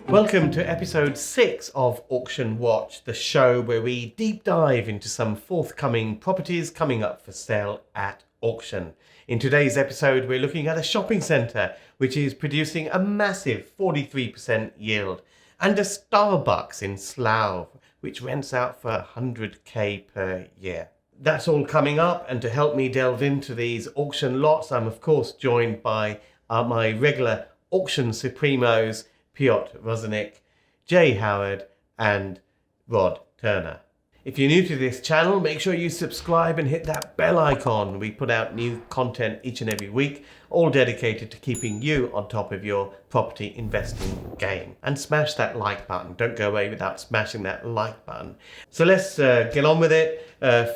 Welcome to episode 6 of Auction Watch, the show where we deep dive into some forthcoming properties coming up for sale at auction. In today's episode, we're looking at a shopping centre which is producing a massive 43% yield, and a Starbucks in Slough which rents out for 100k per year. That's all coming up, and to help me delve into these auction lots, I'm of course joined by my regular auction supremos, Piotr Rusinek, Jay Howard and Rod Turner. If you're new to this channel, make sure you subscribe and hit that bell icon. We put out new content each and every week, all dedicated to keeping you on top of your property investing game. And smash that like button. Don't go away without smashing that like button. So let's get on with it.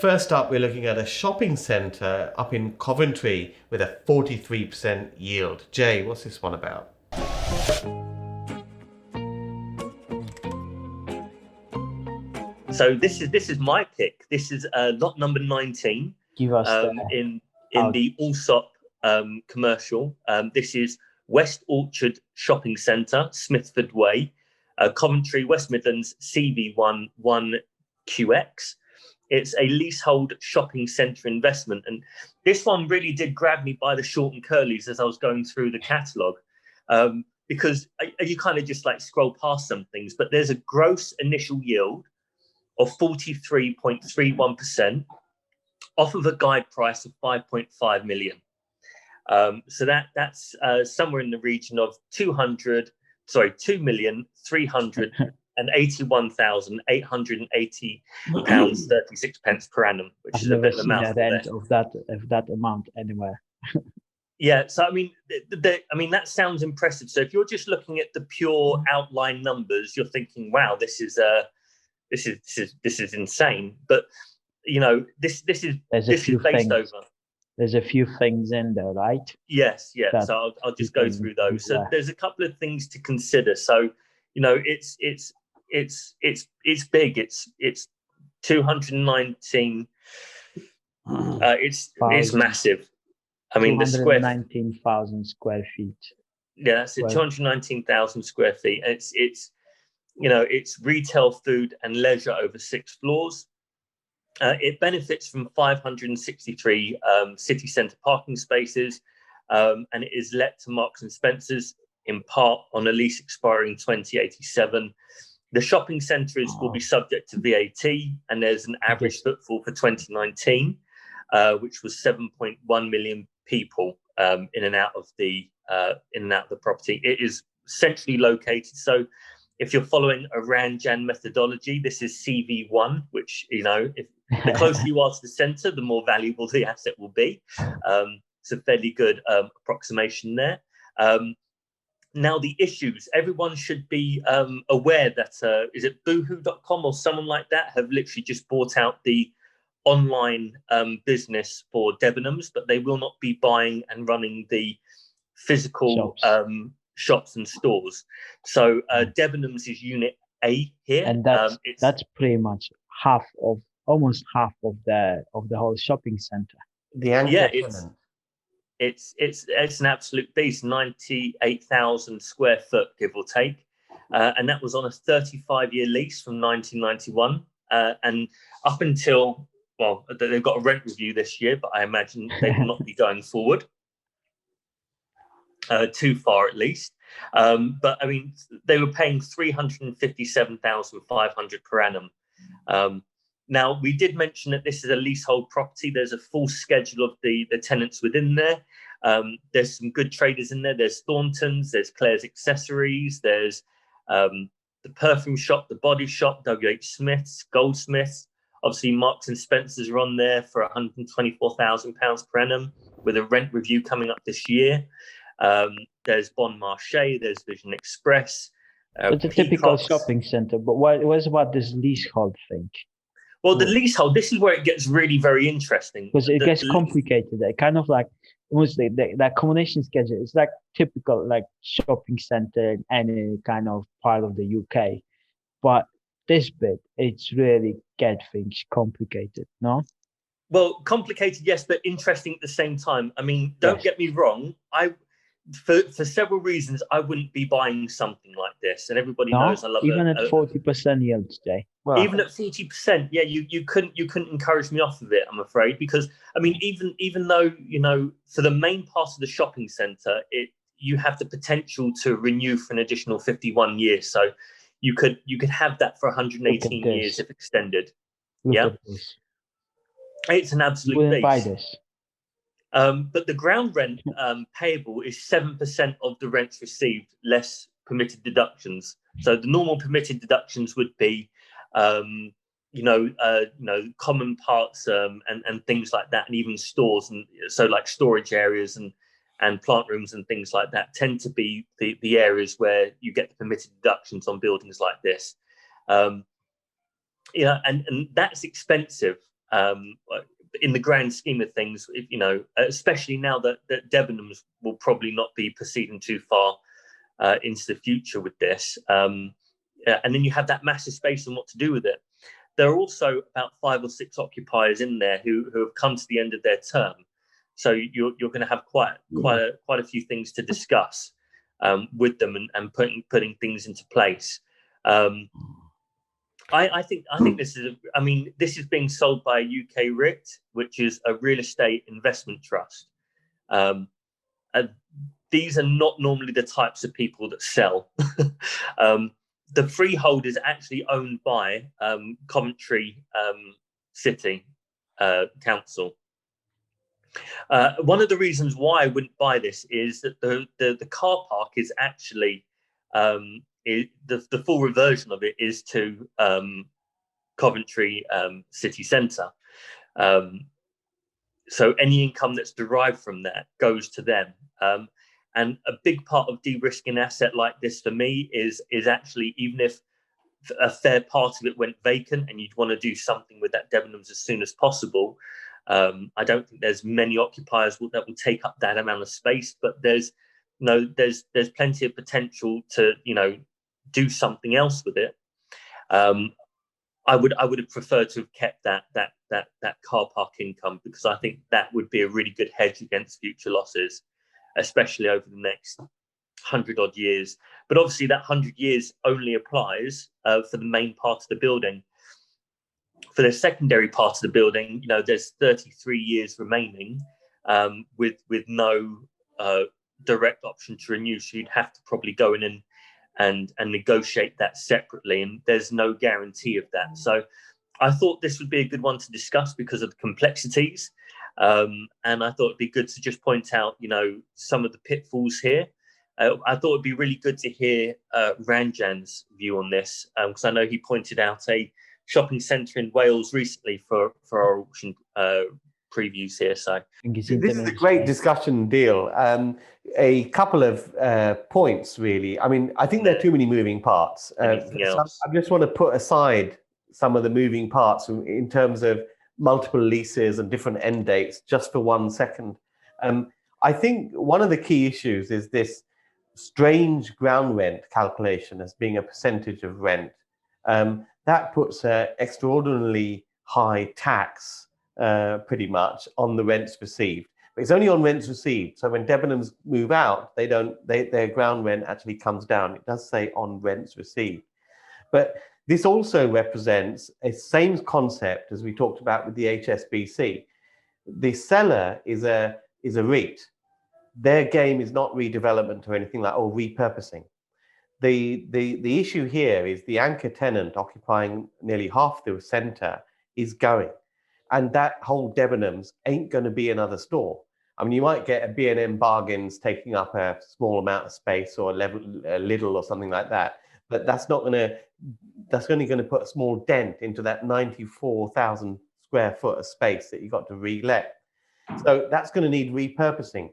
First up, we're looking at a shopping centre up in Coventry with a 43% yield. Jay, what's this one about? So this is my pick. This is lot number 19. Give us in the Allsop commercial. This is West Orchard Shopping Centre, Smithford Way, Coventry, West Midlands, CV1 1QX. It's a leasehold shopping centre investment, and this one really did grab me by the short and curlies as I was going through the catalogue, because you kind of just like scroll past some things, but there's a gross initial yield of 43.31% off of a guide price of 5.5 million. So that's somewhere in the region of 2,381,880 pounds 36 pence per annum, which I've is a never bit of a seen mouthful that end there. of that amount anywhere. Yeah, so I mean, that sounds impressive. So if you're just looking at the pure outline numbers, you're thinking, "Wow, this is insane." But you know, this is based over. There's a few things in there, right? Yes, yeah. So I'll just go through those. So there's a couple of things to consider. So you know, it's big. It's 219. It's massive. I mean, the 219,000 square feet. Yeah, that's it. 219,000 square feet. It's you know, it's retail, food and leisure over 6 floors. It benefits from 563 city centre parking spaces, and it is let to Marks and Spencer's in part on a lease expiring 2087. The shopping centre will be subject to VAT, and there's an average footfall for 2019, which was 7.1 million people in and out of the property. It is centrally located, so if you're following a Ranjan methodology, this is CV1, which, you know, if the closer you are to the centre, the more valuable the asset will be. It's a fairly good approximation there. Now, the issues, everyone should be aware that, is it boohoo.com or someone like that have literally just bought out the online business for Debenhams, but they will not be buying and running the physical shops and stores. So Debenhams is Unit A here, and that's pretty much almost half of the whole shopping centre. It's an absolute beast. 98,000 square foot, give or take, and that was on a 35-year lease from 1991, and up until, well, they've got a rent review this year, but I imagine they will not be going forward too far, at least. But I mean, they were paying 357,500 per annum. Now, we did mention that this is a leasehold property. There's a full schedule of the tenants within there. There's some good traders in there. There's Thornton's, there's Claire's Accessories, there's the perfume shop, the body shop, WH Smith's, Goldsmiths. Obviously, Marks and Spencer's are on there for £124,000 per annum with a rent review coming up this year. There's Bon Marché, there's Vision Express. It's a typical shopping centre, but what about this leasehold thing? Well, the leasehold, this is where it gets really very interesting. Because it gets complicated. It kind of like, almost the accommodation schedule, it's like typical like shopping centre in any kind of part of the UK. But this bit, it's really get things complicated, no? Well, complicated, yes, but interesting at the same time. I mean, don't get me wrong. For several reasons, I wouldn't be buying something like this, and everybody knows I love even at 40% yield today. Well, even at 40%, yeah, you couldn't encourage me off of it, I'm afraid, because I mean, even though for the main part of the shopping centre, you have the potential to renew for an additional 51 years, so you could have that for 118 years if extended. Look at this. It's an absolute beast. Wouldn't buy this. But the ground rent payable is 7% of the rents received, less permitted deductions. So the normal permitted deductions would be, common parts and things like that, and even stores, and so like storage areas and plant rooms and things like that tend to be the areas where you get the permitted deductions on buildings like this. And that's expensive. In the grand scheme of things, especially now that Debenhams will probably not be proceeding too far into the future with this. And then you have that massive space and what to do with it. There are also about 5 or 6 occupiers in there who have come to the end of their term. So you're going to have quite a few things to discuss with them and putting things into place. I think this is. This is being sold by a UK RIT, which is a real estate investment trust. These are not normally the types of people that sell. The freehold is actually owned by Coventry City Council. One of the reasons why I wouldn't buy this is that the car park is actually. The full reversion of it is to Coventry city centre. So any income that's derived from that goes to them. And a big part of de-risking an asset like this for me is actually, even if a fair part of it went vacant and you'd want to do something with that Debenhams as soon as possible, I don't think there's many occupiers that will take up that amount of space, but there's plenty of potential to do something else with it. I would have preferred to have kept that car park income, because I think that would be a really good hedge against future losses, especially over the next 100 odd years. But obviously that 100 years only applies for the main part of the building. For the secondary part of the building, there's 33 years remaining with no direct option to renew. So you'd have to probably go in and negotiate that separately, and there's no guarantee of that. So I thought this would be a good one to discuss because of the complexities, and I thought it'd be good to just point out some of the pitfalls here. I thought it'd be really good to hear Ranjan's view on this, because I know he pointed out a shopping centre in Wales recently for our auction previews here. So this is a great discussion, Deal. A couple of points, really. I think there are too many moving parts. I just want to put aside some of the moving parts in terms of multiple leases and different end dates just for 1 second. I think one of the key issues is this strange ground rent calculation as being a percentage of rent. That puts an extraordinarily high tax pretty much on the rents received. But it's only on rents received. So when Debenhams move out, their ground rent actually comes down. It does say on rents received. But this also represents a same concept as we talked about with the HSBC. The seller is a REIT. Their game is not redevelopment or anything like, or repurposing. The issue here is the anchor tenant occupying nearly half the centre is going. And that whole Debenhams ain't going to be another store. You might get a B&M Bargains taking up a small amount of space, or a Lidl or something like that. But that's only going to put a small dent into that 94,000 square foot of space that you got to re-let. So that's going to need repurposing.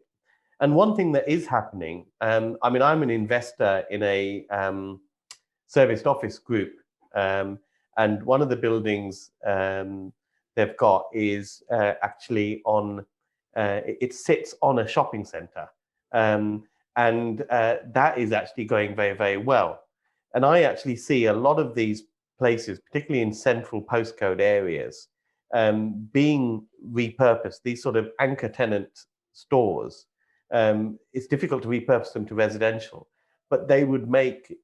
And one thing that is happening, I'm an investor in a serviced office group, and one of the buildings they've got is actually on, it sits on a shopping centre, and that is actually going very, very well. And I actually see a lot of these places, particularly in central postcode areas, being repurposed. These sort of anchor tenant stores, it's difficult to repurpose them to residential, but they would make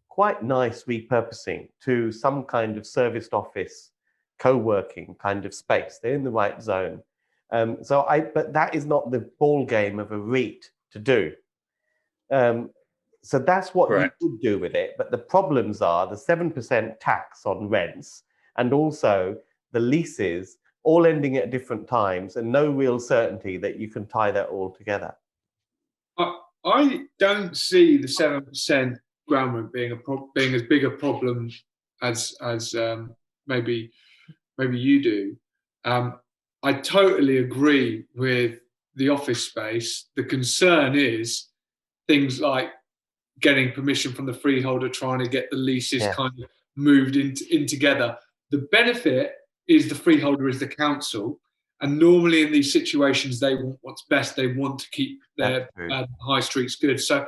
quite nice repurposing to some kind of serviced office, co-working kind of space. They're in the right zone. But that is not the ball game of a REIT to do. So that's what Correct. you could do with it. But the problems are the 7% tax on rents, and also the leases all ending at different times, and no real certainty that you can tie that all together. I don't see the 7% ground rent being as big a problem as maybe you do. I totally agree with the office space. The concern is things like getting permission from the freeholder, trying to get the leases kind of moved in together. The benefit is the freeholder is the council, and normally in these situations they want what's best. They want to keep their high streets good. So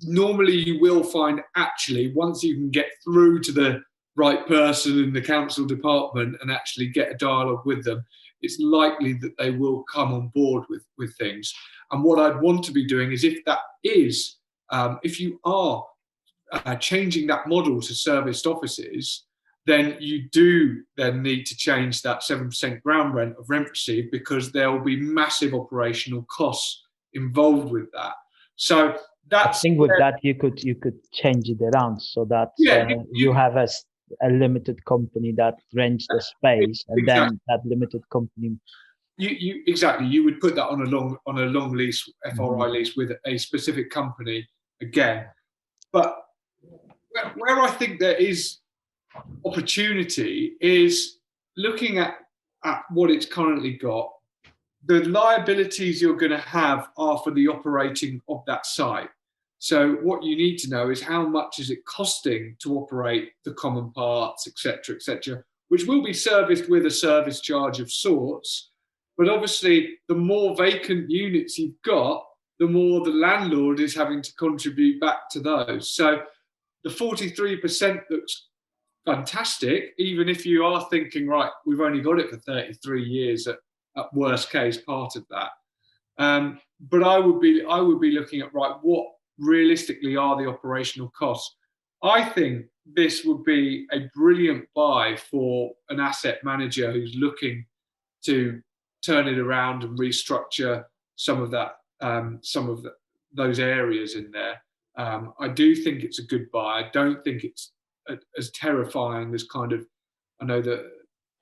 normally you will find, actually, once you can get through to the right person in the council department and actually get a dialogue with them, it's likely that they will come on board with things. And what I'd want to be doing is, if you are changing that model to serviced offices, then you do then need to change that 7% ground rent of rent received, because there will be massive operational costs involved with that. So that's, I think with that you could change it around so that you have a limited company that rents the space, and then that limited company. You would put that on a long lease, FRI lease, with a specific company again. But where I think there is opportunity is looking at what it's currently got. The liabilities you're going to have are for the operating of that site. So what you need to know is how much is it costing to operate the common parts, etc., which will be serviced with a service charge of sorts. But obviously, the more vacant units you've got, the more the landlord is having to contribute back to those. So the 43% looks fantastic, even if you are thinking, right, we've only got it for 33 years at worst case part of that. But I would be looking at, right, what realistically are the operational costs? I think this would be a brilliant buy for an asset manager who's looking to turn it around and restructure some of those areas in there. I do think it's a good buy. I don't think it's as terrifying as kind of, I know that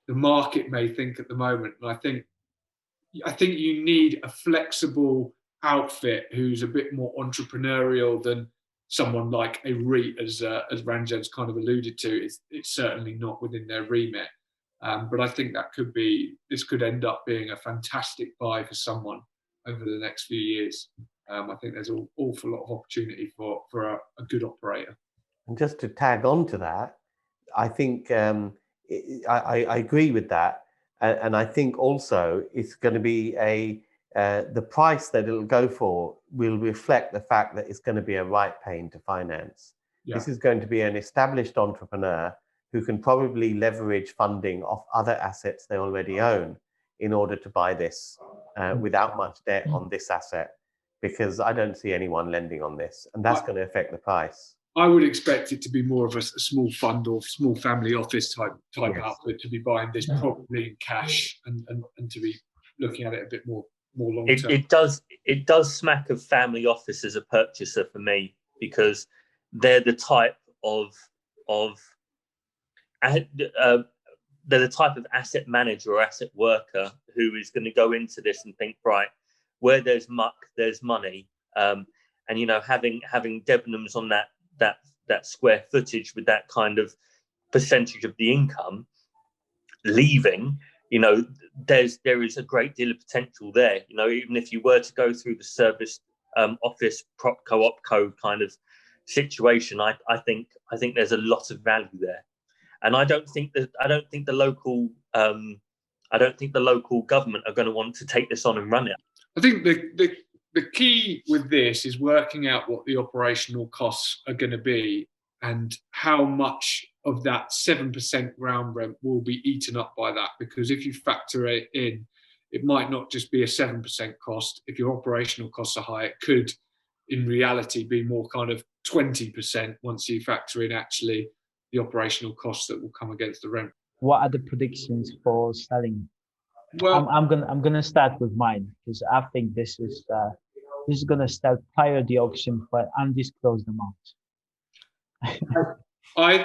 the market may think at the moment. And I think you need a flexible outfit who's a bit more entrepreneurial than someone like a REIT, as Ranjan's kind of alluded to. It's certainly not within their remit. But I think this could end up being a fantastic buy for someone over the next few years. I think there's an awful lot of opportunity for a good operator. And just to tag on to that, I think I agree with that. And I think also it's going to be the price that it'll go for will reflect the fact that it's going to be a right pain to finance. Yeah. This is going to be an established entrepreneur who can probably leverage funding off other assets they already own in order to buy this without much debt on this asset, because I don't see anyone lending on this, and that's going to affect the price. I would expect it to be more of a small fund or small family office type outfit to be buying this probably in cash and to be looking at it a bit more long term. It does smack of family office as a purchaser for me, because they're the type of asset manager or asset worker who is going to go into this and think, right, where there's muck, there's money, and having Debenhams on that square footage with that kind of percentage of the income leaving, there is a great deal of potential there. Even if you were to go through the service office prop co-op kind of situation, I think there's a lot of value there. And I don't think the local government are going to want to take this on and run it. I think the key with this is working out what the operational costs are going to be and how much of that 7% ground rent will be eaten up by that, because if you factor it in, it might not just be a 7% cost. If your operational costs are high, it could in reality be more kind of 20% once you factor in actually the operational costs that will come against the rent. What are the predictions for selling? Well, I'm gonna start with mine, because I think this is gonna sell prior the auction for undisclosed amount. I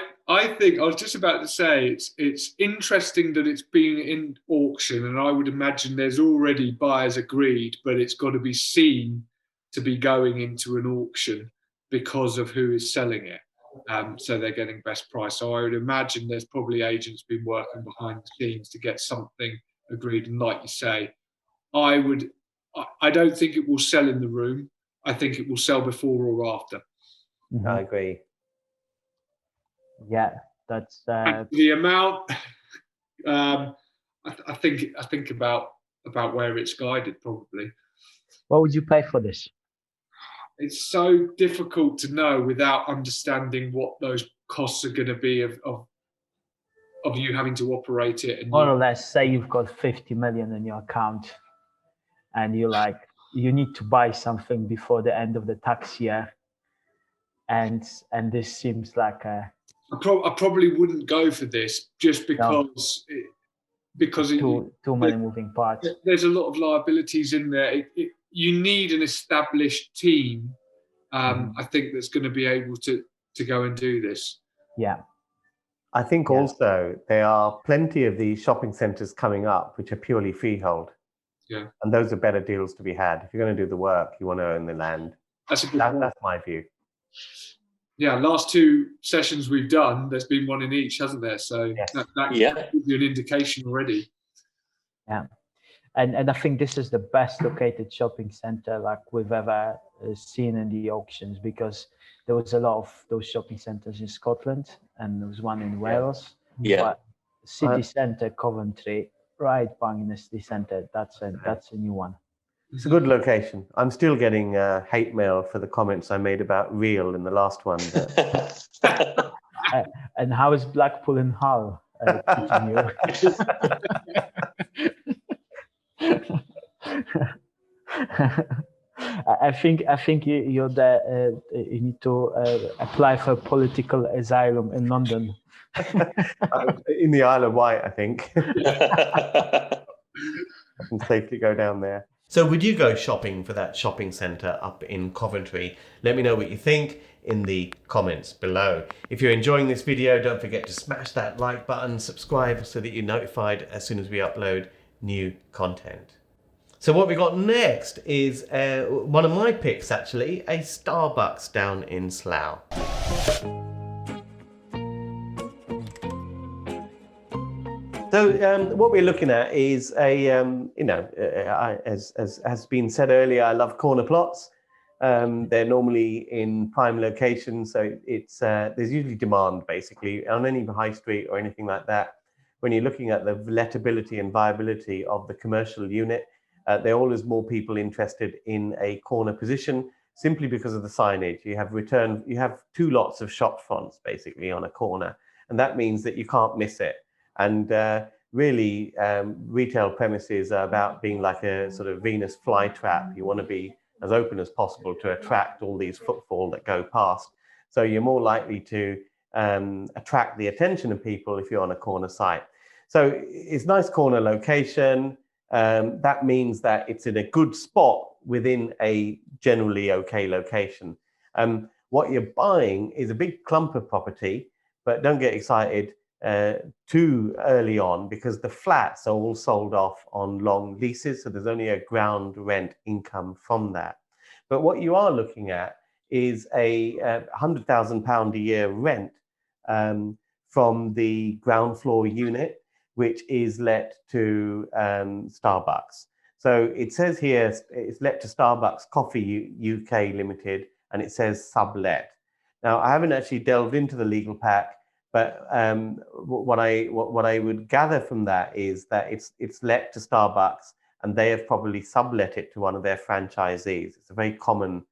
think I was just about to say it's interesting that it's being in auction, and I would imagine there's already buyers agreed, but it's got to be seen to be going into an auction because of who is selling it. So they're getting best price. So I would imagine there's probably agents been working behind the scenes to get something agreed. And like you say, I don't think it will sell in the room. I think it will sell before or after. Mhm. I agree. Yeah, that's The amount. I think about where it's guided probably. what would you pay for this? It's so difficult to know without understanding what those costs are going to be of you having to operate it. And More or less, say you've got 50 million in your account, and you need to buy something before the end of the tax year, and this seems like a I probably wouldn't go for this just because too many moving parts. There's a lot of liabilities in there. You need an established team, I think, that's going to be able to go and do this. Yeah. I think also there are plenty of these shopping centres coming up which are purely freehold. Yeah. And those are better deals to be had. If you're going to do the work, you want to own the land. That's a good point. That's my view. Yeah, last two sessions we've done, there's been one in each, hasn't there? So that gives you an indication already. Yeah. And I think this is the best located shopping center like we've ever seen in the auctions, because there was a lot of those shopping centers in Scotland, and there was one in Wales. Yeah. But city center, Coventry, right bang in the city center, that's a new one. It's a good location. I'm still getting hate mail for the comments I made about Real in the last one. And how is Blackpool and Hull teaching you? I think you need to apply for political asylum in London. In the Isle of Wight, I think. I can safely go down there. So would you go shopping for that shopping centre up in Coventry? Let me know what you think in the comments below. If you're enjoying this video, don't forget to smash that like button, subscribe so that you're notified as soon as we upload new content. So what we got next is one of my picks, actually, a Starbucks down in Slough. So what we're looking at is as has been said earlier, I love corner plots. They're normally in prime locations, so it's there's usually demand basically on any high street or anything like that. When you're looking at the lettability and viability of the commercial unit, there are always more people interested in a corner position simply because of the signage. You have two lots of shop fronts basically on a corner, and that means that you can't miss it. And really, retail premises are about being like a sort of Venus flytrap. You want to be as open as possible to attract all these footfall that go past. So you're more likely to attract the attention of people if you're on a corner site. So it's nice corner location. That means that it's in a good spot within a generally okay location. What you're buying is a big clump of property, but don't get excited too early on, because the flats are all sold off on long leases, so there's only a ground rent income from that. But what you are looking at is a £100,000 a year rent from the ground floor unit, which is let to Starbucks. So it says here it's let to Starbucks Coffee UK Limited, and it says sublet. Now I haven't actually delved into the legal pack, but what I would gather from that is that it's let to Starbucks, and they have probably sublet it to one of their franchisees. It's a very common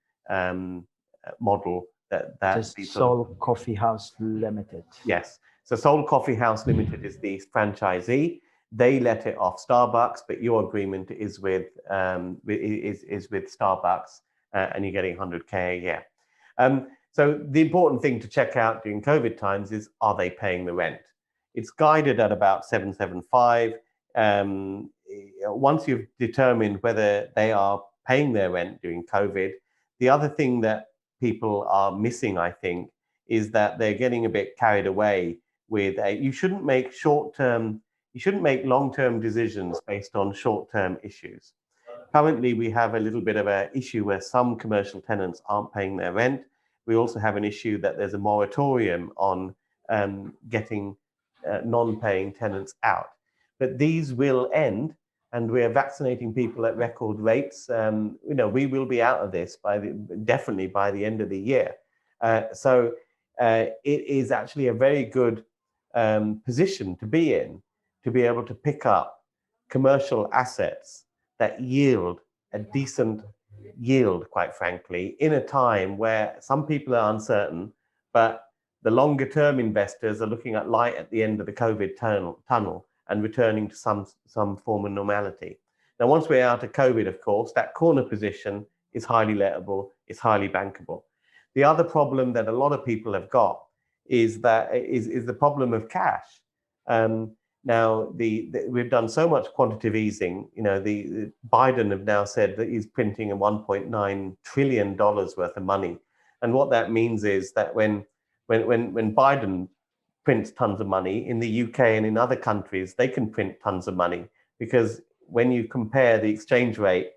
model that Seoul Coffee House Limited. Yes. So Seoul Coffee House Limited is the franchisee. They let it off Starbucks, but your agreement is with Starbucks, and you're getting 100K a year. So the important thing to check out during COVID times is, are they paying the rent? It's guided at about 775. Once you've determined whether they are paying their rent during COVID, the other thing that people are missing, I think, is that they're getting a bit carried away with you shouldn't make long-term decisions based on short-term issues. Currently, we have a little bit of an issue where some commercial tenants aren't paying their rent. We also have an issue that there's a moratorium on getting non-paying tenants out. But these will end, and we're vaccinating people at record rates. We will be out of this definitely by the end of the year. So it is actually a very good position to be in, to be able to pick up commercial assets that yield a decent yield, quite frankly, in a time where some people are uncertain, but the longer term investors are looking at light at the end of the COVID tunnel and returning to some form of normality. Now, once we're out of COVID, of course, that corner position is highly lettable, it's highly bankable. The other problem that a lot of people have got is the problem of cash. Now, we've done so much quantitative easing. The Biden have now said that he's printing a $1.9 trillion worth of money, and what that means is that when Biden prints tons of money in the UK and in other countries, they can print tons of money, because when you compare the exchange rate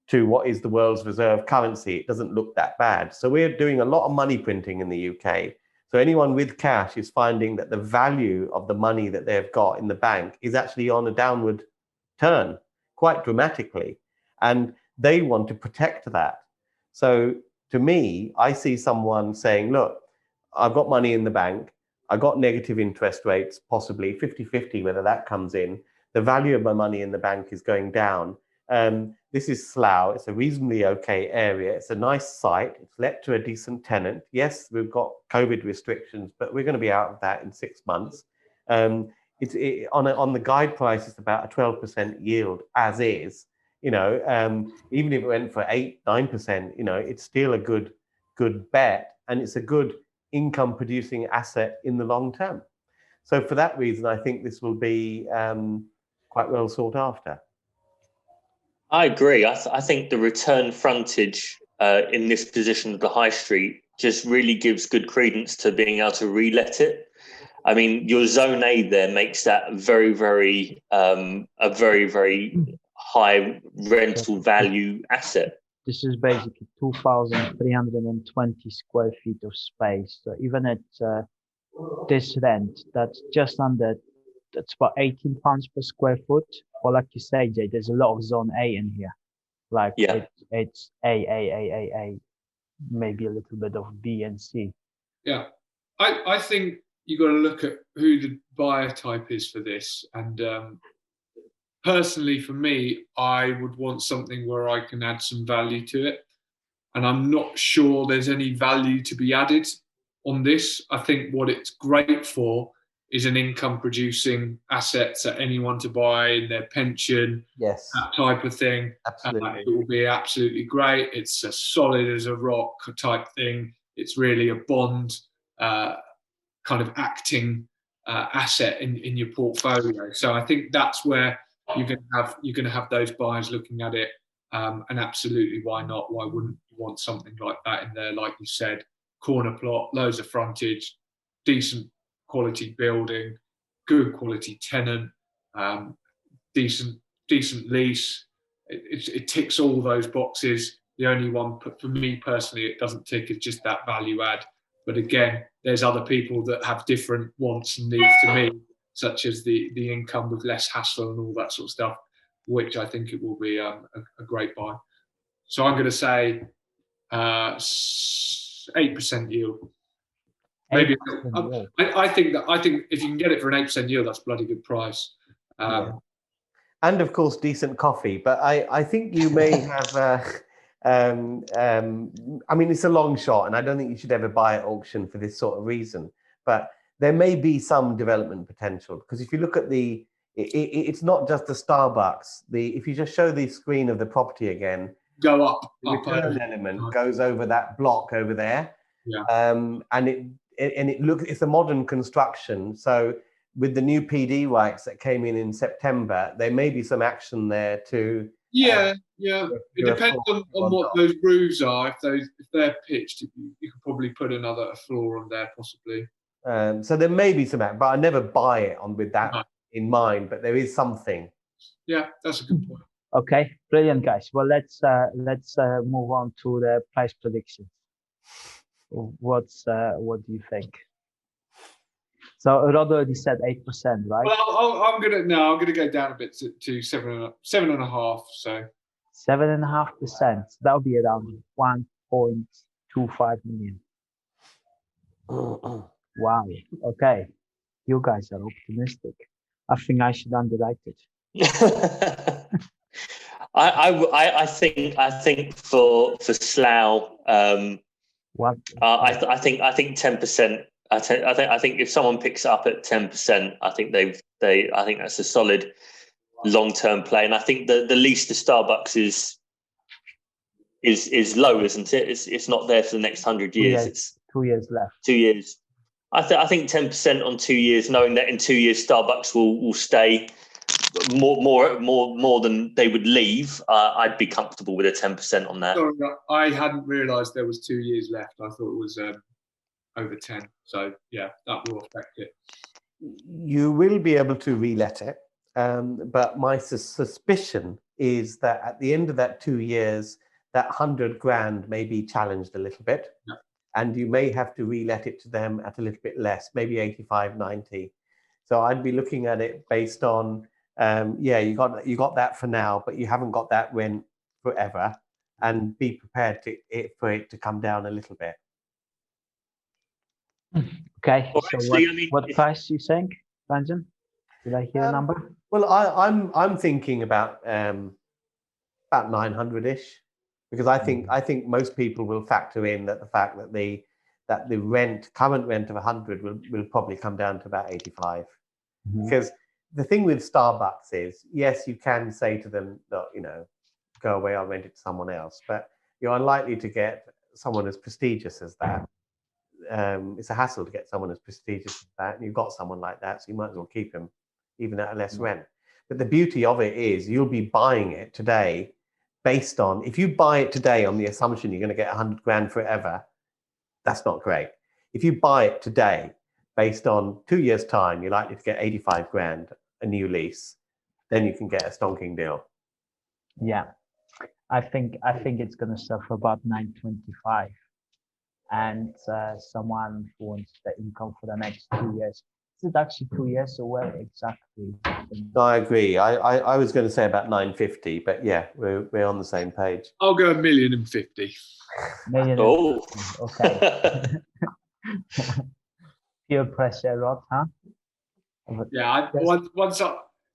to what is the world's reserve currency, it doesn't look that bad. So we're doing a lot of money printing in the UK. So anyone with cash is finding that the value of the money that they've got in the bank is actually on a downward turn quite dramatically. And they want to protect that. So to me, I see someone saying, look, I've got money in the bank. I've got negative interest rates, possibly 50-50, whether that comes in. The value of my money in the bank is going down. This is Slough. It's a reasonably okay area. It's a nice site. It's let to a decent tenant. Yes, we've got COVID restrictions, but we're going to be out of that in 6 months. On the guide price, it's about a 12% yield as is. Even if it went for 8-9%, it's still a good bet, and it's a good income producing asset in the long term. So for that reason, I think this will be quite well sought after. I agree. I think the return frontage in this position of the high street just really gives good credence to being able to re-let it. I mean, your zone A there makes that a very, very high rental value asset. This is basically 2,320 square feet of space. So even at this rent, that's about £18 per square foot. Or like you say, Jay, there's a lot of zone A in here. Like it's A, maybe a little bit of B and C. Yeah, I think you've got to look at who the buyer type is for this. And personally, for me, I would want something where I can add some value to it. And I'm not sure there's any value to be added on this. I think what it's great for is an income producing assets that anyone to buy in their pension, yes, that type of thing. Absolutely. It will be absolutely great. It's as solid as a rock type thing. It's really a bond kind of acting asset in your portfolio. So I think that's where you're going to have those buyers looking at it. And absolutely, why not? Why wouldn't you want something like that in there? Like you said, corner plot, loads of frontage, decent quality building, good quality tenant, decent lease. It ticks all those boxes. The only one for me personally it doesn't tick is just that value add. But again, there's other people that have different wants and needs to me, such as the income with less hassle and all that sort of stuff, which I think it will be a great buy. So I'm going to say 8% yield. Maybe I think if you can get it for an 8% yield, that's a bloody good price. And of course, decent coffee. But I think you may have. I mean, it's a long shot, and I don't think you should ever buy at auction for this sort of reason. But there may be some development potential, because if you look at it's not just the Starbucks. If you just show the screen of the property again, Go up. the return element goes over that block over there. Yeah. And it looks, it's a modern construction. So with the new PD rights that came in September, there may be some action there to. Yeah. It depends on what those roofs are. If they're pitched, you could probably put a floor on there possibly. So there may be some action, but I never buy it with that in mind. But there is something. Yeah, that's a good point. Okay, brilliant, guys. Well, let's move on to the price predictions. What do you think? So Rod already said 8%, right? Well, I'm gonna go down a bit to 7.5. So 7.5%. That'll be around 1.25 million. Wow. Okay, you guys are optimistic. I think I should underwrite it. I think for Slough, what? I think 10%. I think if someone picks it up at 10%, I think I think that's a solid long-term play. And I think the lease to Starbucks is low, isn't it? It's not there for the next 100 years. It's 2 years left. 2 years. I think 10% on 2 years, knowing that in 2 years Starbucks will stay more than they would leave. I'd be comfortable with a 10% on that. Sorry, I hadn't realised there was 2 years left. I thought it was over 10. So yeah, that will affect it. You will be able to relet it, but my suspicion is that at the end of that 2 years, that 100 grand may be challenged a little bit. Yeah. And you may have to relet it to them at a little bit less, maybe 85, 90. So I'd be looking at it based on, you got that for now, but you haven't got that rent forever, and be prepared for it to come down a little bit. Okay. Well, so actually, what price you saying, Ranjan? Did I hear a number? Well, I'm thinking about 900-ish. Because I think most people will factor in that the fact that the current rent of 100 will probably come down to about 85. Mm-hmm. Because the thing with Starbucks is, yes, you can say to them that, go away, I'll rent it to someone else, but you're unlikely to get someone as prestigious as that. It's a hassle to get someone as prestigious as that, and you've got someone like that, so you might as well keep him even at a less rent. But the beauty of it is you'll be buying it today. Based on, if you buy it today on the assumption you're going to get 100 grand forever, that's not great. If you buy it today based on 2 years' time, you're likely to get 85 grand, a new lease, then you can get a stonking deal. Yeah, I think it's going to sell for about 925, and someone who wants the income for the next 2 years. Is it actually 2 years away exactly? No, I agree. I was going to say about 950, but yeah, we're on the same page. I'll go 1,050,000. Oh, okay. Peer pressure, Rod, huh? Yeah,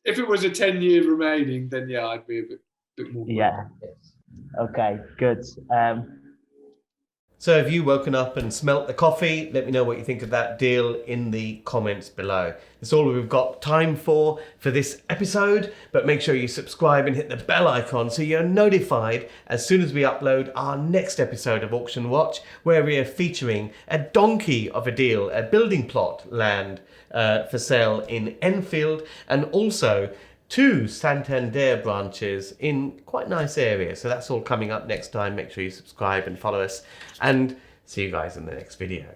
if it was a 10-year remaining, then yeah, I'd be a bit more. Yeah. Okay. Good. So have you woken up and smelt the coffee? Let me know what you think of that deal in the comments below. That's all we've got time for this episode, but make sure you subscribe and hit the bell icon so you're notified as soon as we upload our next episode of Auction Watch, where we are featuring a donkey of a deal, a building plot land for sale in Enfield, and also 2 Santander branches in quite nice areas. So that's all coming up next time. Make sure you subscribe and follow us, and see you guys in the next video.